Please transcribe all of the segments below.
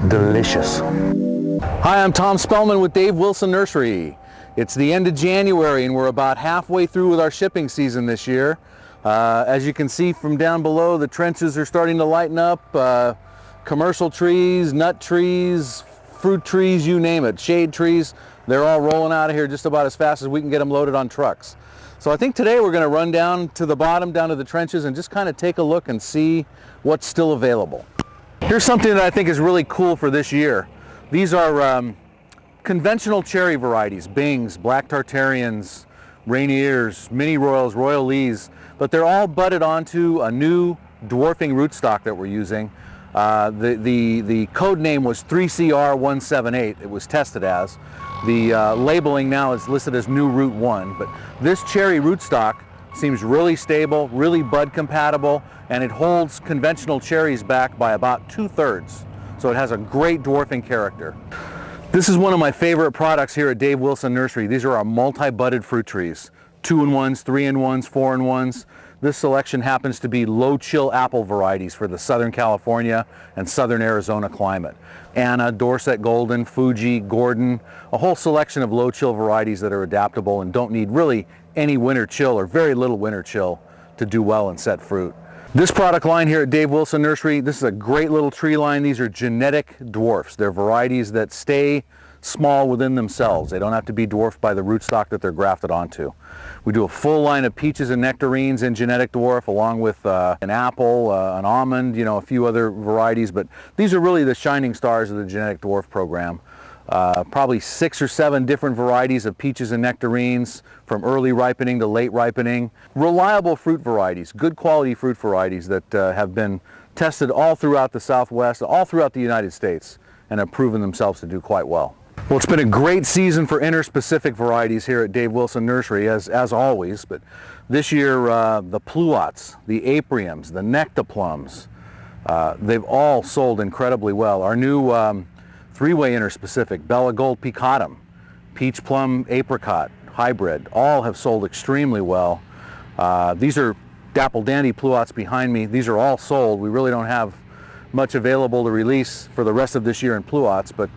Delicious. Hi, I'm Tom Spellman with Dave Wilson Nursery. It's the end of January and we're about halfway through with our shipping season this year. As you can see from down below, the trenches are starting to lighten up. Commercial trees, nut trees, fruit trees, you name it, shade trees, they're all rolling out of here just about as fast as we can get them loaded on trucks. So I think today we're going to run down to the bottom, down to the trenches, and just kind of take a look and see what's still available. Here's something that I think is really cool for this year. These are conventional cherry varieties, Bings, Black Tartarians, Rainiers, Mini Royals, Royal Lees, but they're all budded onto a new dwarfing rootstock that we're using. The code name was 3CR178, it was tested as. The labeling now is listed as New Root 1, but this cherry rootstock seems really stable, really bud compatible, and it holds conventional cherries back by about 2/3. So it has a great dwarfing character. This is one of my favorite products here at Dave Wilson Nursery. These are our multi-budded fruit trees. 2-in-1s, 3-in-1s, 4-in-1s. This selection happens to be low chill apple varieties for the Southern California and Southern Arizona climate. Anna, Dorset Golden, Fuji, Gordon, a whole selection of low chill varieties that are adaptable and don't need really any winter chill or very little winter chill to do well and set fruit. This product line here at Dave Wilson Nursery, this is a great little tree line. These are genetic dwarfs. They're varieties that stay small within themselves. They don't have to be dwarfed by the rootstock that they're grafted onto. We do a full line of peaches and nectarines in genetic dwarf, along with an apple, an almond, you know, a few other varieties, but these are really the shining stars of the genetic dwarf program. Probably 6 or 7 different varieties of peaches and nectarines, from early ripening to late ripening. Reliable fruit varieties, good quality fruit varieties that have been tested all throughout the Southwest, all throughout the United States, and have proven themselves to do quite well. Well, it's been a great season for Interpecific varieties here at Dave Wilson Nursery, as always, but this year the pluots, the apriums, the nectaplums, they've all sold incredibly well. Our new three-way Interpecific, Bella Gold Picatum, Peach Plum Apricot hybrid, all have sold extremely well. These are Dapple Dandy pluots behind me. These are all sold. We really don't have much available to release for the rest of this year in pluots, but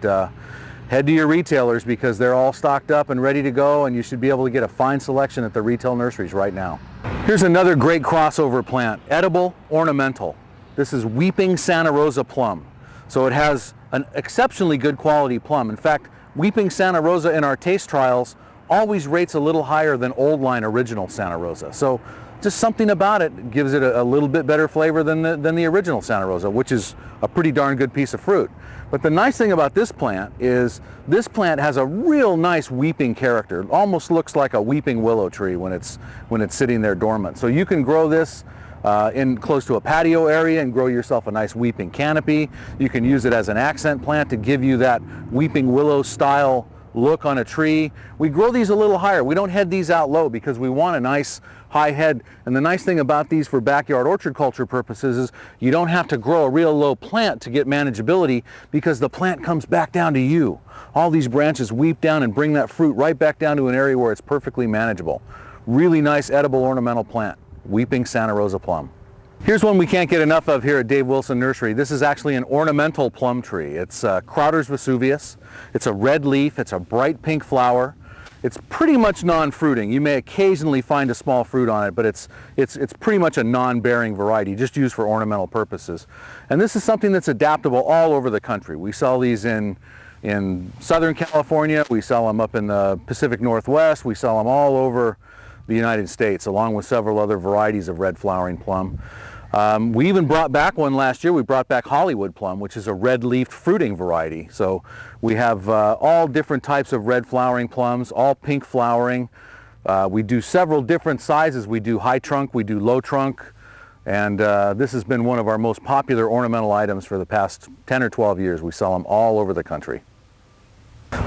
head to your retailers because they're all stocked up and ready to go, and you should be able to get a fine selection at the retail nurseries right now. Here's another great crossover plant, edible ornamental. This is Weeping Santa Rosa plum. So it has an exceptionally good quality plum. In fact, Weeping Santa Rosa in our taste trials always rates a little higher than old line original Santa Rosa. So just something about it gives it a little bit better flavor than the original Santa Rosa, which is a pretty darn good piece of fruit. But the nice thing about this plant is this plant has a real nice weeping character. It almost looks like a weeping willow tree when it's sitting there dormant. So you can grow this in close to a patio area and grow yourself a nice weeping canopy. You can use it as an accent plant to give you that weeping willow style look on a tree. We grow these a little higher. We don't head these out low because we want a nice high head. And the nice thing about these for backyard orchard culture purposes is you don't have to grow a real low plant to get manageability because the plant comes back down to you. All these branches weep down and bring that fruit right back down to an area where it's perfectly manageable. Really nice edible ornamental plant, Weeping Santa Rosa plum. Here's one we can't get enough of here at Dave Wilson Nursery. This is actually an ornamental plum tree. It's Crowder's Vesuvius. It's a red leaf. It's a bright pink flower. It's pretty much non-fruiting. You may occasionally find a small fruit on it, but it's pretty much a non-bearing variety, just used for ornamental purposes. And this is something that's adaptable all over the country. We sell these in Southern California. We sell them up in the Pacific Northwest. We sell them all over the United States, along with several other varieties of red flowering plum. We even brought back one last year. We brought back Hollywood plum, which is a red-leafed fruiting variety. So we have all different types of red flowering plums, all pink flowering. We do several different sizes. We do high trunk, we do low trunk, and this has been one of our most popular ornamental items for the past 10 or 12 years. We sell them all over the country.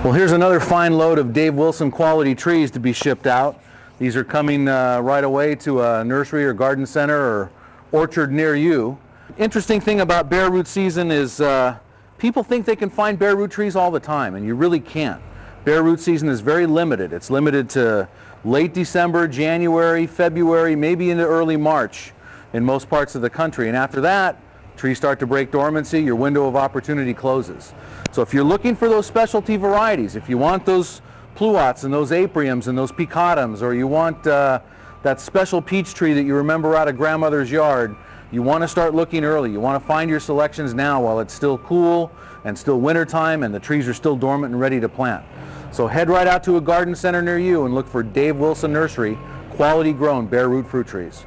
Well, here's another fine load of Dave Wilson quality trees to be shipped out. These are coming right away to a nursery or garden center or orchard near you. Interesting thing about bare root season is people think they can find bare root trees all the time, and you really can't. Bare root season is very limited. It's limited to late December, January, February, maybe into early March in most parts of the country. And after that, trees start to break dormancy, your window of opportunity closes. So if you're looking for those specialty varieties, if you want those pluots and those apriums and those picotums, or you want that special peach tree that you remember out of grandmother's yard, you want to start looking early. You want to find your selections now while it's still cool and still wintertime and the trees are still dormant and ready to plant. So head right out to a garden center near you and look for Dave Wilson Nursery, quality grown bare root fruit trees.